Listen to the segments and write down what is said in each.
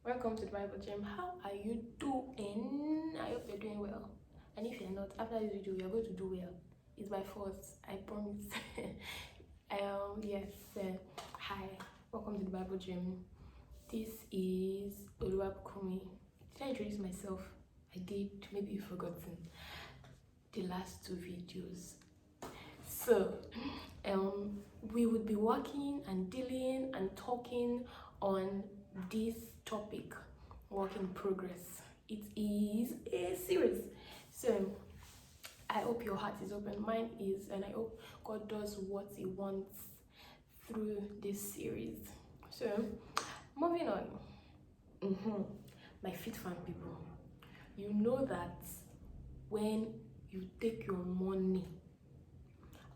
Welcome to the Bible Gym. How are you doing? I hope you're doing well. And if you're not, after this video, you're going to do well. It's my fault, I promise. Yes. Hi. Welcome to the Bible Gym. This is Oluwabukumi. Did I introduce myself? I did. Maybe you've forgotten the last two videos. So, we would be working and dealing and talking on this topic, work in progress. It is a series. So, I hope your heart is open, mine is, and I hope God does what He wants through this series. So, moving on. My fit fan people, you know that when you take your money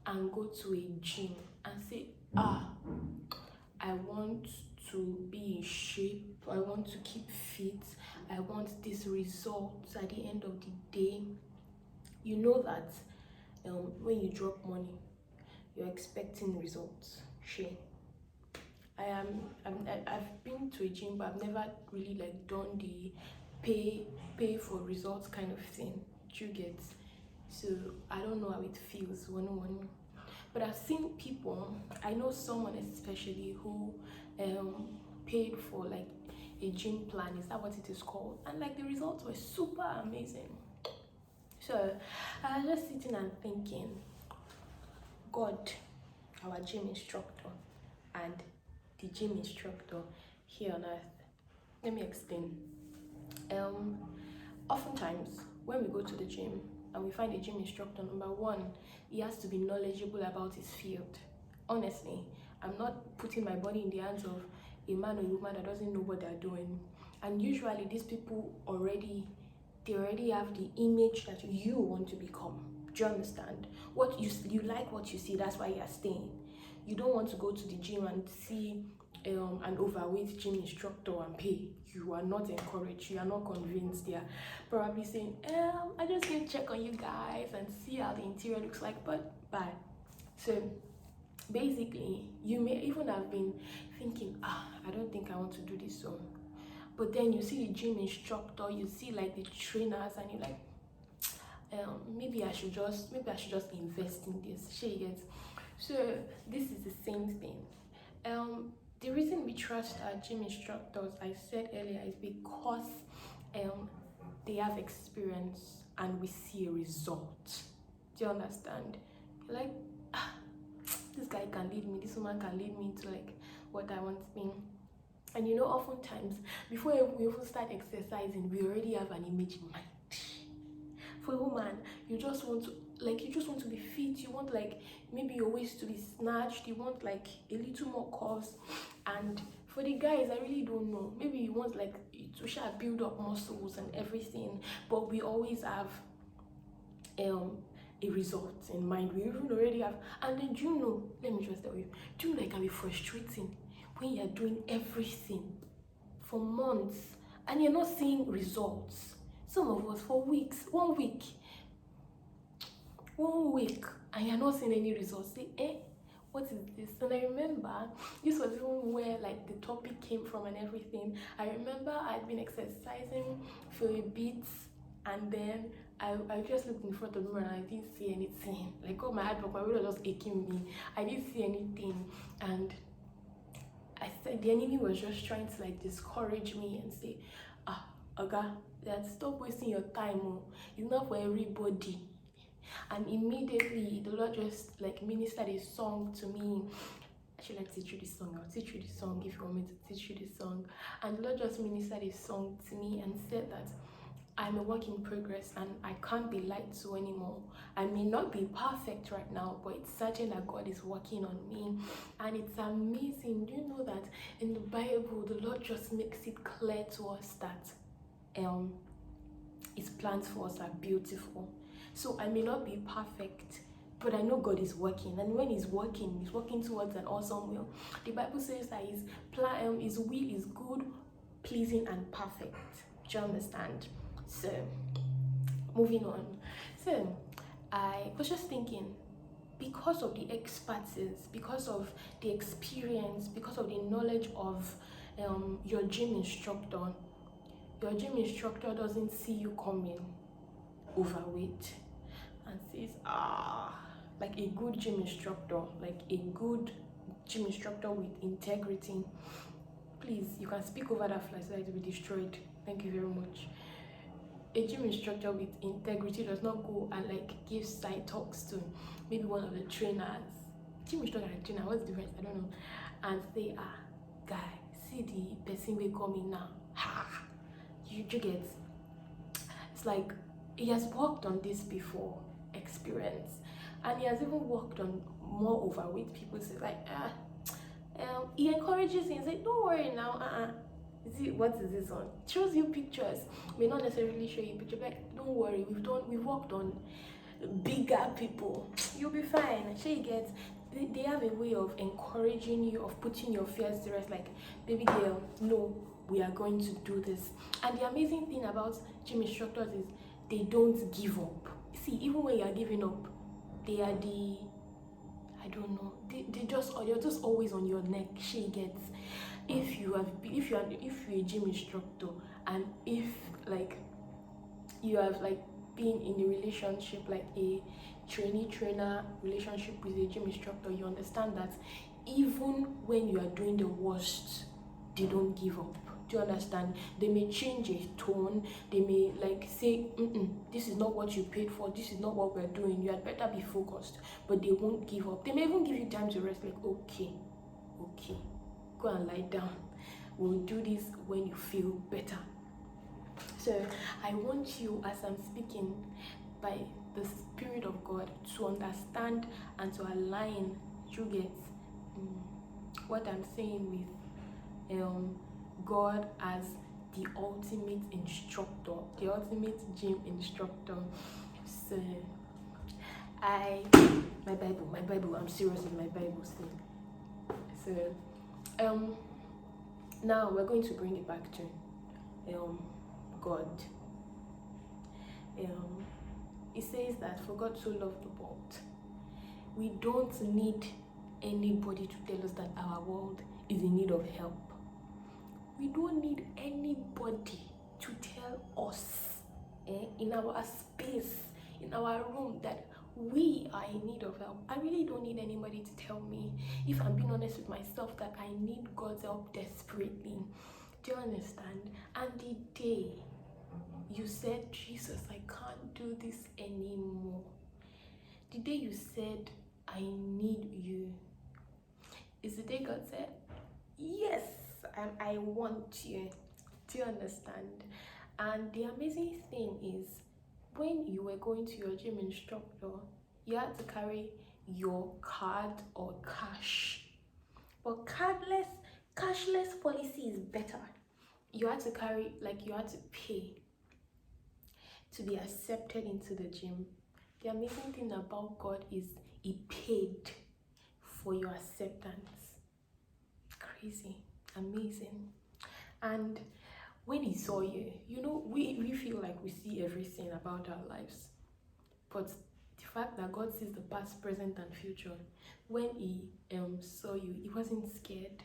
and go to a gym and say, I want to be in shape, I want to keep fit, I want this result at the end of the day, you know that when you drop money, you're expecting results. I've been to a gym, but I've never really done the pay for results kind of thing. Do you get? So I don't know how it feels one. But I've seen people, I know someone especially who paid for a gym plan, is that what it is called? And the results were super amazing. So I was just sitting and thinking, God, our gym instructor, and the gym instructor here on earth. Let me explain. Oftentimes when we go to the gym and we find a gym instructor, number one, he has to be knowledgeable about his field. Honestly, I'm not putting my body in the hands of a man or a woman that doesn't know what they're doing. And usually these people already have the image that you want to become. Do you understand? What you like what you see, that's why you're staying. You don't want to go to the gym and see an overweight gym instructor and pay. You are not encouraged, you are not convinced. They are probably saying, I just came to check on you guys and see how the interior looks like, but bye. So basically, you may even have been thinking, I don't think I want to do this. So but then you see the gym instructor, you see the trainers, and you're like, maybe I should just invest in this. She gets. So this is the same thing. The reason we trust our gym instructors, I said earlier, is because they have experience and we see a result. Do you understand? You're like, this guy can lead me, this woman can lead me to what I want to be. And oftentimes before we even start exercising, we already have an image in mind. For a woman, you just want to be fit, you want maybe your waist to be snatched, you want a little more curves. And for the guys, I really don't know, maybe you want to build up muscles and everything, but we always have a result in mind. We even already have. And then let me just tell you, do you know it can be frustrating when you're doing everything for months and you're not seeing results? Some of us for weeks, 1 week, and you're not seeing any results. Say, what is this? And I remember this was even where the topic came from and everything. I remember I'd been exercising for a bit, and then I just looked in front of the mirror and I didn't see anything. All my heart, my brain was just aching me. I didn't see anything, and I said the enemy was just trying to discourage me and say, Oga, stop wasting your time. It's not for everybody. And immediately the Lord just ministered a song to me. Should I teach you this song? I'll teach you the song if you want me to teach you this song. And the Lord just ministered a song to me and said that I'm a work in progress and I can't be lied to anymore. I may not be perfect right now, but it's certain that God is working on me. And it's amazing. Do you know that in the Bible, the Lord just makes it clear to us that His plans for us are beautiful. So I may not be perfect, but I know God is working. And when He's working towards an awesome will. The Bible says that His plan, His will is good, pleasing, and perfect. Do you understand? So, moving on. So, I was just thinking, because of the expertise, because of the experience, because of the knowledge of your gym instructor doesn't see you coming overweight and says, like a good gym instructor, with integrity. Please, you can speak over that fly so that it will be destroyed. Thank you very much. A gym instructor with integrity does not go and like give side talks to maybe one of the trainers. Gym instructor and trainer, what's the difference? I don't know. And say, guy, see the person will come in now. You get. It's like he has worked on this before, experience, and he has even worked on more overweight people. So it's like, he encourages him. He's like, don't worry now. See, what is this on? Shows you pictures. May not necessarily show you picture, but don't worry. We've worked on bigger people. You'll be fine. Sure, you get. They have a way of encouraging you, of putting your fears to rest. Like, baby girl, no, we are going to do this. And the amazing thing about gym instructors is they don't give up. See, even when you are giving up, they are I don't know. You're just always on your neck. She gets. If you're a gym instructor, and if like you have like been in a relationship, like a trainee-trainer relationship with a gym instructor, you understand that even when you are doing the worst, they don't give up. Do you understand? They may change a tone, they may like say, this is not what you paid for, this is not what we're doing, you had better be focused, but they won't give up. They may even give you time to rest, like, okay, go and lie down, we'll do this when you feel better. So I want you, as I'm speaking by the Spirit of God, to understand and to align, you get, what I'm saying with God as the ultimate instructor, the ultimate gym instructor. So my Bible, I'm serious with my Bible thing. So now we're going to bring it back to God. It says that for God so loved the world. We don't need anybody to tell us that our world is in need of help. We don't need anybody to tell us in our space, in our room, that we are in need of help. I really don't need anybody to tell me, if I'm being honest with myself, that I need God's help desperately. Do you understand? And the day you said, Jesus, I can't do this anymore, the day you said, I need you, is the day God said, yes, I want you. Do you understand? And the amazing thing is, when you were going to your gym instructor, you had to carry your card or cash. But cashless policy is better. You had to carry, like, you had to pay to be accepted into the gym. The amazing thing about God is He paid for your acceptance. Crazy, amazing. And when He saw you, we feel like we see everything about our lives, but the fact that God sees the past, present, and future, when He saw you, He wasn't scared.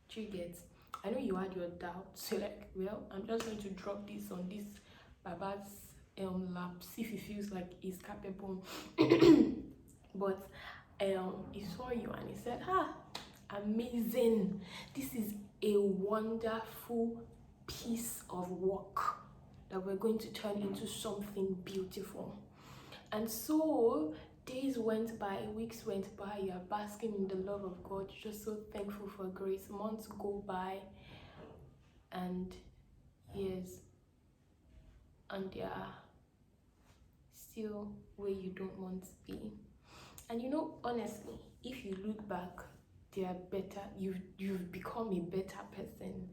Do you get? I know you had your doubts. So like, well, I'm just going to drop this on this Baba's lap, see if he feels like he's capable. But He saw you and He said, amazing, this is a wonderful piece of work that we're going to turn into something beautiful. And so days went by, weeks went by, you're basking in the love of God, you're just so thankful for grace. Months go by, and years, and they are still where you don't want to be. And honestly, if you look back, they are better. You've become a better person,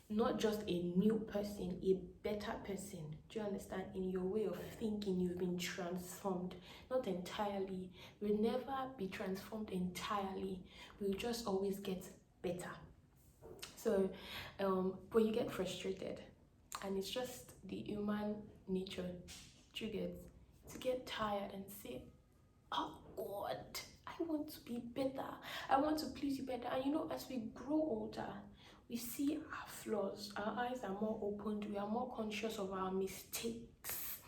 not just a new person, a better person. Do you understand? In your way of thinking, you've been transformed. Not entirely. We'll never be transformed entirely. We'll just always get better. So but you get frustrated, and it's just the human nature to get tired and say, oh God, I want to be better, I want to please you better. And as we grow older, We see our flaws, our eyes are more opened, we are more conscious of our mistakes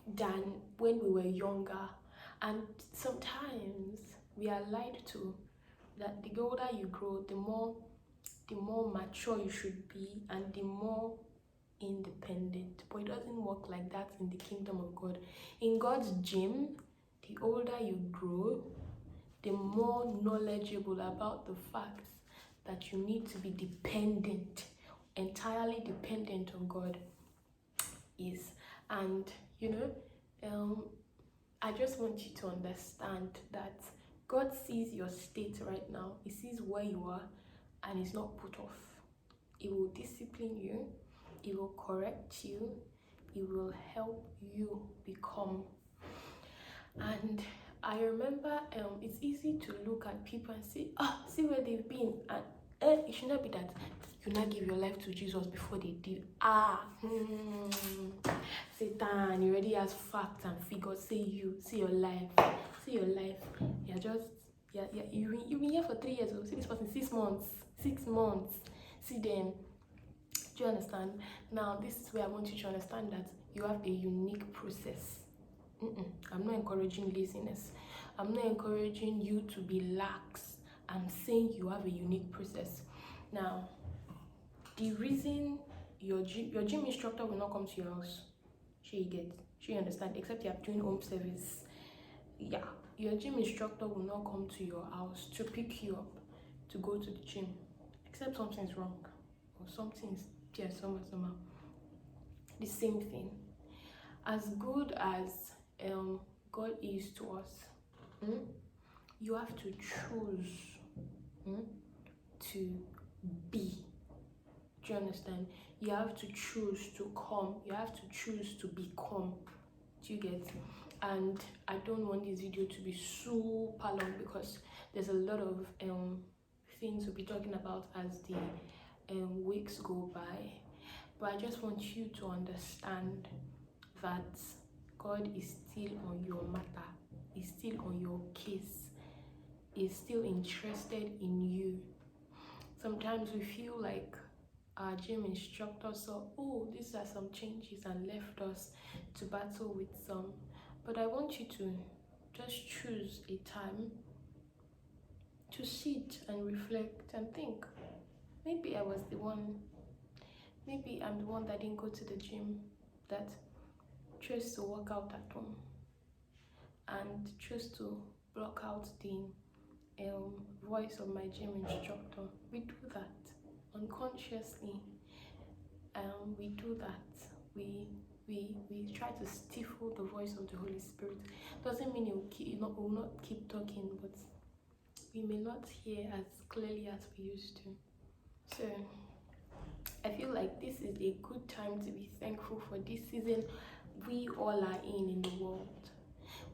than when we were younger. And sometimes we are lied to that the older you grow, the more mature you should be and the more independent. But it doesn't work like that in the kingdom of God. In God's gym, the older you grow, the more knowledgeable about the facts that you need to be dependent, entirely dependent on God is. And I just want you to understand that God sees your state right now. He sees where you are and he's not put off. He will discipline you, he will correct you, he will help you become. And I remember it's easy to look at people and say, see where they've been, and it should not be that you not give your life to Jesus before they did. Satan, he already has facts and figures. See your life. You've been here for 3 years. See this person 6 months. 6 months. See them. Do you understand? Now this is where I want you to understand that you have a unique process. I'm not encouraging laziness. I'm not encouraging you to be lax. I'm saying you have a unique process. Now, the reason your gym instructor will not come to your house, she understand, except you are doing home service. Yeah, your gym instructor will not come to your house to pick you up to go to the gym, except something's wrong or something's there somehow. The same thing. As good as God is to us, you have to choose to be. Do you understand? You have to choose to come. You have to choose to become. Do you get? And I don't want this video to be super long because there's a lot of things we'll be talking about as the weeks go by. But I just want you to understand that God is still on your matter. He's still on your case. He's still interested in you. Sometimes we feel like our gym instructor saw, these are some changes and left us to battle with some. But I want you to just choose a time to sit and reflect and think, maybe I was the one, maybe I'm the one that didn't go to the gym, that chose to work out at home and chose to block out the voice of my gym instructor. We do that unconsciously. We do that. We try to stifle the voice of the Holy Spirit. Doesn't mean it will not keep talking, but we may not hear as clearly as we used to. So I feel like this is a good time to be thankful for this season we all are in the world.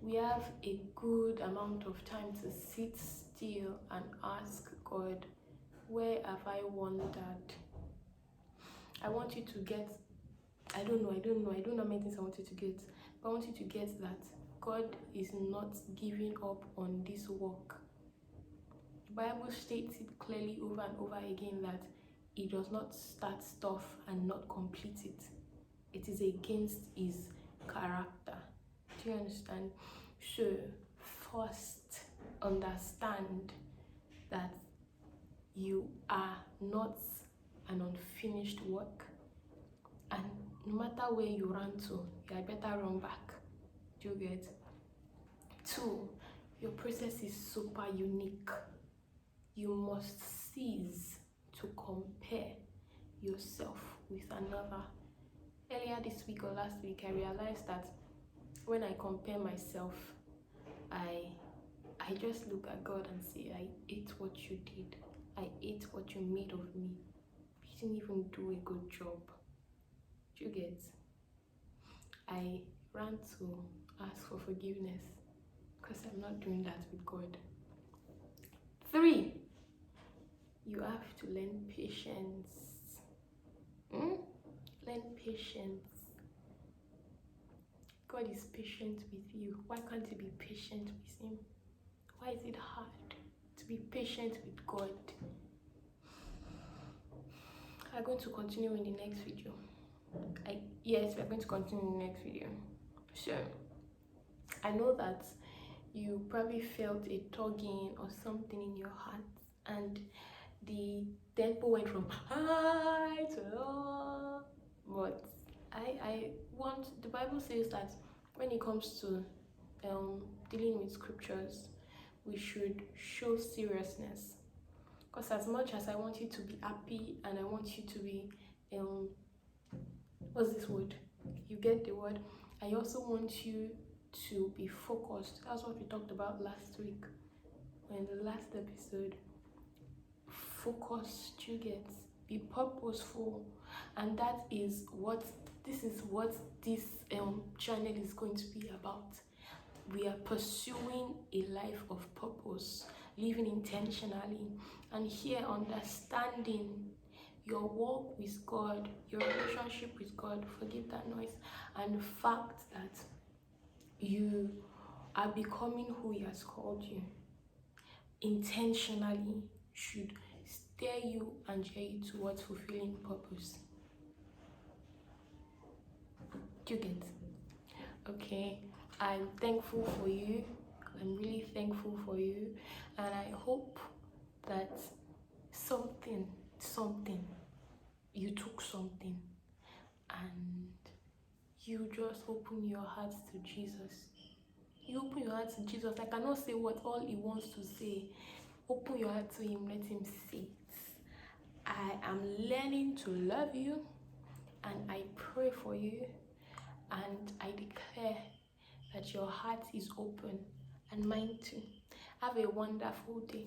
We have a good amount of time to sit still and ask God, where have I wandered? I want you to get, I don't know how many things I want you to get, but I want you to get that God is not giving up on this work. The Bible states it clearly over and over again that he does not start stuff and not complete it. It is against his character. Do you understand? So first, understand that you are not an unfinished work, and no matter where you run to, you had better run back. Do you get? 2, your process is super unique. You must cease to compare yourself with another. Earlier this week or last week, I realized that when I compare myself, I just look at God and say, I ate what you did. I ate what you made of me. You didn't even do a good job. Do you get? I ran to ask for forgiveness because I'm not doing that with God. 3, you have to learn patience. Learn patience. God is patient with you. Why can't you be patient with him? Why is it hard to be patient with God? are going to continue in the next video. Yes, we're going to continue in the next video. So I know that you probably felt a tugging or something in your heart, and the tempo went from high to low. But I want, the Bible says that when it comes to dealing with scriptures, we should show seriousness. Because as much as I want you to be happy and I want you to be what's this word? You get the word. I also want you to be focused. That's what we talked about last week in the last episode. Focus, you get, be purposeful, and that is what this channel is going to be about. We are pursuing a life of purpose, living intentionally, and here understanding your walk with God, your relationship with God, forgive that noise, and the fact that you are becoming who He has called you intentionally should steer you and steer you towards fulfilling purpose. Do you get? Okay, I'm thankful for you. I'm really thankful for you, and I hope that you took something and you just open your heart to Jesus. You open your heart to Jesus. I cannot say what all He wants to say. Open your heart to Him, let Him say it. I am learning to love you, and I pray for you, and I declare that your heart is open and mine too. Have a wonderful day.